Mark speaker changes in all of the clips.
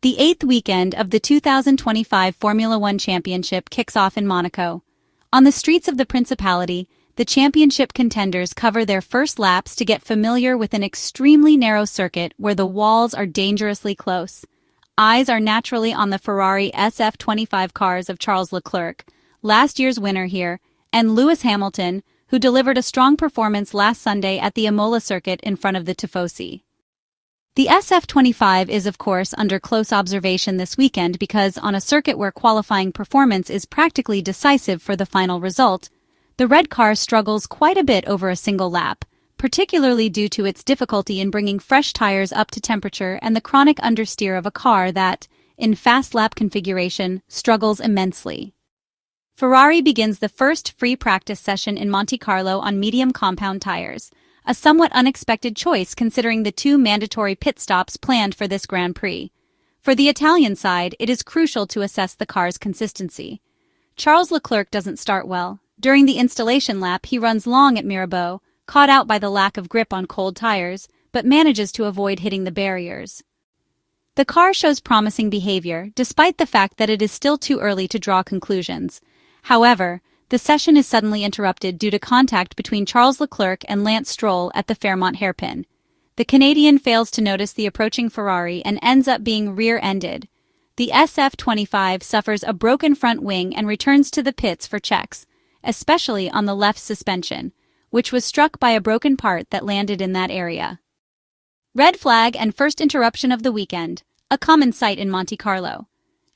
Speaker 1: The eighth weekend of the 2025 Formula One Championship kicks off in Monaco. On the streets of the Principality, the championship contenders cover their first laps to get familiar with an extremely narrow circuit where the walls are dangerously close. Eyes are naturally on the Ferrari SF-25 cars of Charles Leclerc, last year's winner here, and Lewis Hamilton, who delivered a strong performance last Sunday at the Imola circuit in front of the Tifosi. The SF-25 is of course under close observation this weekend because on a circuit where qualifying performance is practically decisive for the final result, the red car struggles quite a bit over a single lap, particularly due to its difficulty in bringing fresh tires up to temperature and the chronic understeer of a car that, in fast lap configuration, struggles immensely. Ferrari begins the first free practice session in Monte Carlo on medium compound tires, a somewhat unexpected choice considering the two mandatory pit stops planned for this Grand Prix. For the Italian side, it is crucial to assess the car's consistency. Charles Leclerc doesn't start well. During the installation lap, he runs long at Mirabeau, caught out by the lack of grip on cold tires, but manages to avoid hitting the barriers. The car shows promising behavior, despite the fact that it is still too early to draw conclusions. However, the session is suddenly interrupted due to contact between Charles Leclerc and Lance Stroll at the Fairmont Hairpin. The Canadian fails to notice the approaching Ferrari and ends up being rear-ended. The SF-25 suffers a broken front wing and returns to the pits for checks, especially on the left suspension, which was struck by a broken part that landed in that area. Red flag and first interruption of the weekend, a common sight in Monte Carlo.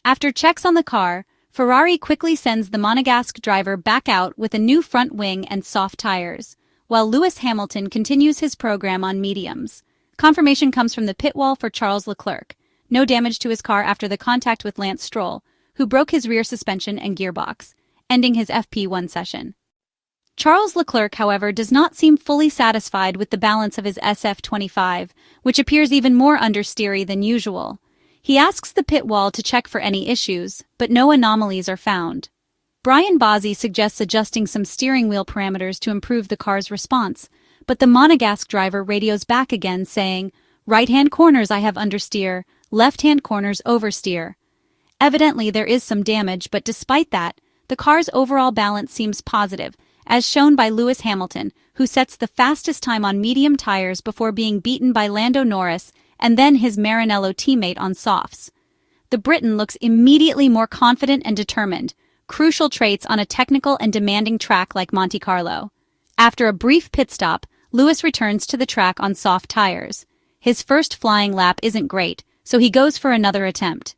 Speaker 1: After checks on the car, Ferrari quickly sends the Monegasque driver back out with a new front wing and soft tires, while Lewis Hamilton continues his program on mediums. Confirmation comes from the pit wall for Charles Leclerc. No damage to his car after the contact with Lance Stroll, who broke his rear suspension and gearbox, ending his FP1 session. Charles Leclerc, however, does not seem fully satisfied with the balance of his SF-25, which appears even more understeery than usual. He asks the pit wall to check for any issues, but no anomalies are found. Brian Bozzi suggests adjusting some steering wheel parameters to improve the car's response, but the Monegasque driver radios back again saying, "Right-hand corners I have understeer, left-hand corners oversteer." Evidently there is some damage, but despite that, the car's overall balance seems positive, as shown by Lewis Hamilton, who sets the fastest time on medium tires before being beaten by Lando Norris and then his Maranello teammate on softs. The Briton looks immediately more confident and determined, crucial traits on a technical and demanding track like Monte Carlo. After a brief pit stop, Lewis returns to the track on soft tires. His first flying lap isn't great, so he goes for another attempt.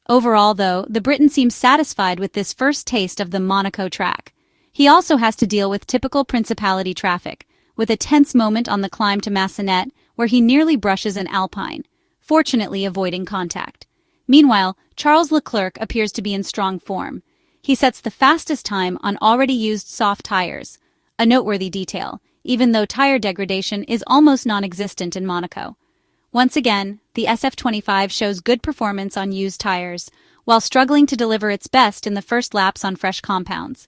Speaker 1: Overall, though, the Briton seems satisfied with this first taste of the Monaco track. He also has to deal with typical Principality traffic, with a tense moment on the climb to Massenet where he nearly brushes an Alpine, fortunately avoiding contact. Meanwhile, Charles Leclerc appears to be in strong form. He sets the fastest time on already used soft tires, a noteworthy detail, even though tire degradation is almost non-existent in Monaco. Once again, the SF-25 shows good performance on used tires, while struggling to deliver its best in the first laps on fresh compounds.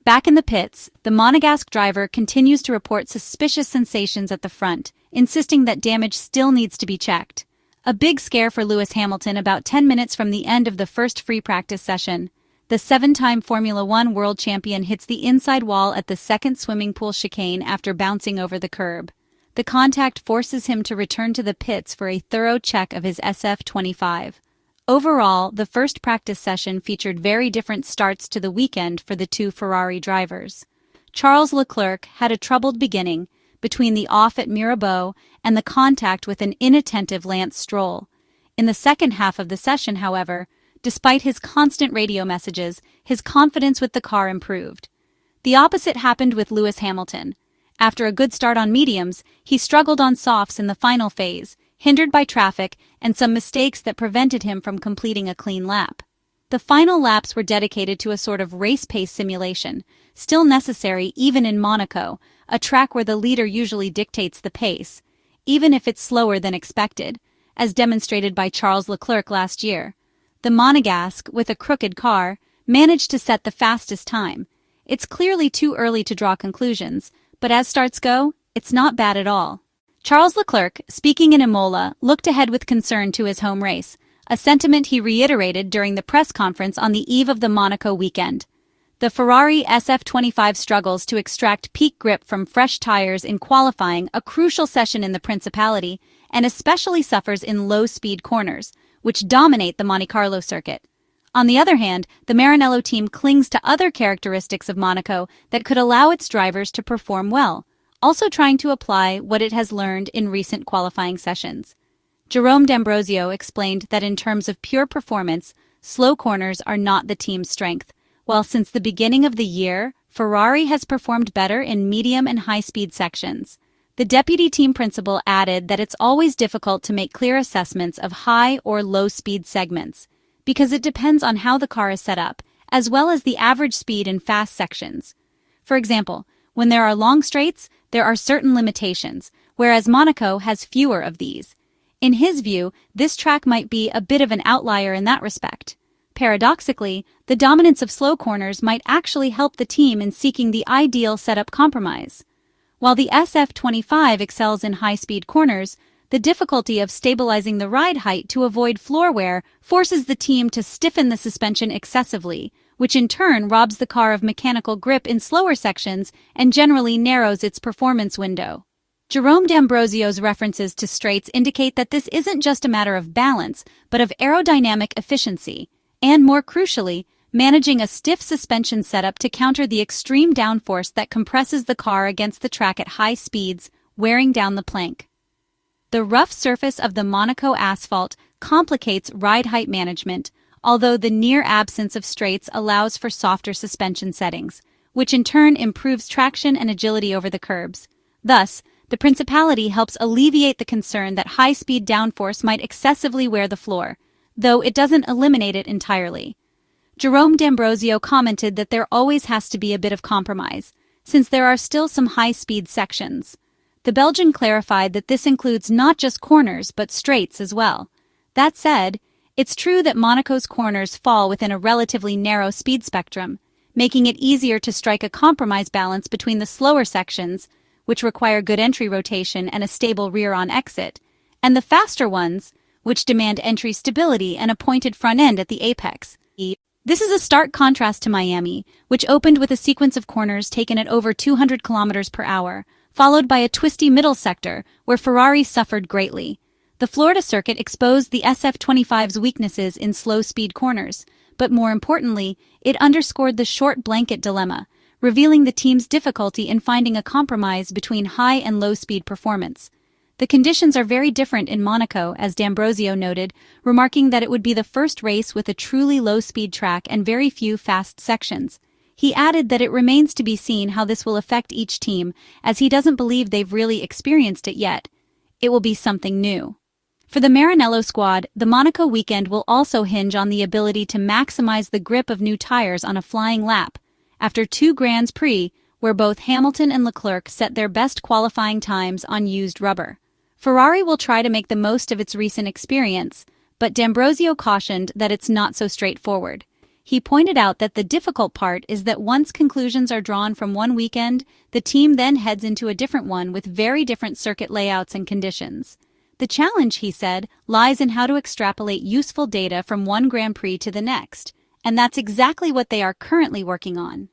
Speaker 1: Back in the pits, the Monegasque driver continues to report suspicious sensations at the front, insisting that damage still needs to be checked. A big scare for Lewis Hamilton about 10 minutes from the end of the first free practice session. The seven-time Formula One world champion hits the inside wall at the second swimming pool chicane after bouncing over the curb. The contact forces him to return to the pits for a thorough check of his SF-25. Overall, the first practice session featured very different starts to the weekend for the two Ferrari drivers. Charles Leclerc had a troubled beginning between the off at Mirabeau and the contact with an inattentive Lance Stroll. In the second half of the session, however, despite his constant radio messages, his confidence with the car improved. The opposite happened with Lewis Hamilton. After a good start on mediums, he struggled on softs in the final phase, hindered by traffic and some mistakes that prevented him from completing a clean lap. The final laps were dedicated to a sort of race-pace simulation, still necessary even in Monaco, a track where the leader usually dictates the pace, even if it's slower than expected, as demonstrated by Charles Leclerc last year. The Monegasque, with a crooked car, managed to set the fastest time. It's clearly too early to draw conclusions, but as starts go, it's not bad at all. Charles Leclerc, speaking in Imola, looked ahead with concern to his home race, a sentiment he reiterated during the press conference on the eve of the Monaco weekend. The Ferrari SF-25 struggles to extract peak grip from fresh tires in qualifying, a crucial session in the Principality, and especially suffers in low-speed corners, which dominate the Monte Carlo circuit. On the other hand, the Maranello team clings to other characteristics of Monaco that could allow its drivers to perform well, also trying to apply what it has learned in recent qualifying sessions. Jerome D'Ambrosio explained that in terms of pure performance, slow corners are not the team's strength, while since the beginning of the year, Ferrari has performed better in medium and high-speed sections. The deputy team principal added that it's always difficult to make clear assessments of high or low-speed segments, because it depends on how the car is set up, as well as the average speed in fast sections. For example, when there are long straights, there are certain limitations, whereas Monaco has fewer of these. In his view, this track might be a bit of an outlier in that respect. Paradoxically, the dominance of slow corners might actually help the team in seeking the ideal setup compromise. While the SF-25 excels in high-speed corners, the difficulty of stabilizing the ride height to avoid floor wear forces the team to stiffen the suspension excessively, which in turn robs the car of mechanical grip in slower sections and generally narrows its performance window. Jerome D'Ambrosio's references to straights indicate that this isn't just a matter of balance, but of aerodynamic efficiency, and more crucially, managing a stiff suspension setup to counter the extreme downforce that compresses the car against the track at high speeds, wearing down the plank. The rough surface of the Monaco asphalt complicates ride height management, although the near absence of straights allows for softer suspension settings, which in turn improves traction and agility over the curbs. Thus, the Principality helps alleviate the concern that high-speed downforce might excessively wear the floor, though it doesn't eliminate it entirely. Jerome D'Ambrosio commented that there always has to be a bit of compromise, since there are still some high-speed sections. The Belgian clarified that this includes not just corners but straights as well. That said, it's true that Monaco's corners fall within a relatively narrow speed spectrum, making it easier to strike a compromise balance between the slower sections, which require good entry rotation and a stable rear-on exit, and the faster ones, which demand entry stability and a pointed front end at the apex. This is a stark contrast to Miami, which opened with a sequence of corners taken at over 200 kilometers per hour, followed by a twisty middle sector where Ferrari suffered greatly. The Florida circuit exposed the SF-25's weaknesses in slow-speed corners, but more importantly, it underscored the short blanket dilemma, revealing the team's difficulty in finding a compromise between high and low-speed performance. The conditions are very different in Monaco, as D'Ambrosio noted, remarking that it would be the first race with a truly low-speed track and very few fast sections. He added that it remains to be seen how this will affect each team, as he doesn't believe they've really experienced it yet. It will be something new. For the Maranello squad, the Monaco weekend will also hinge on the ability to maximize the grip of new tires on a flying lap, after two Grands Prix, where both Hamilton and Leclerc set their best qualifying times on used rubber. Ferrari will try to make the most of its recent experience, but D'Ambrosio cautioned that it's not so straightforward. He pointed out that the difficult part is that once conclusions are drawn from one weekend, the team then heads into a different one with very different circuit layouts and conditions. The challenge, he said, lies in how to extrapolate useful data from one Grand Prix to the next, and that's exactly what they are currently working on.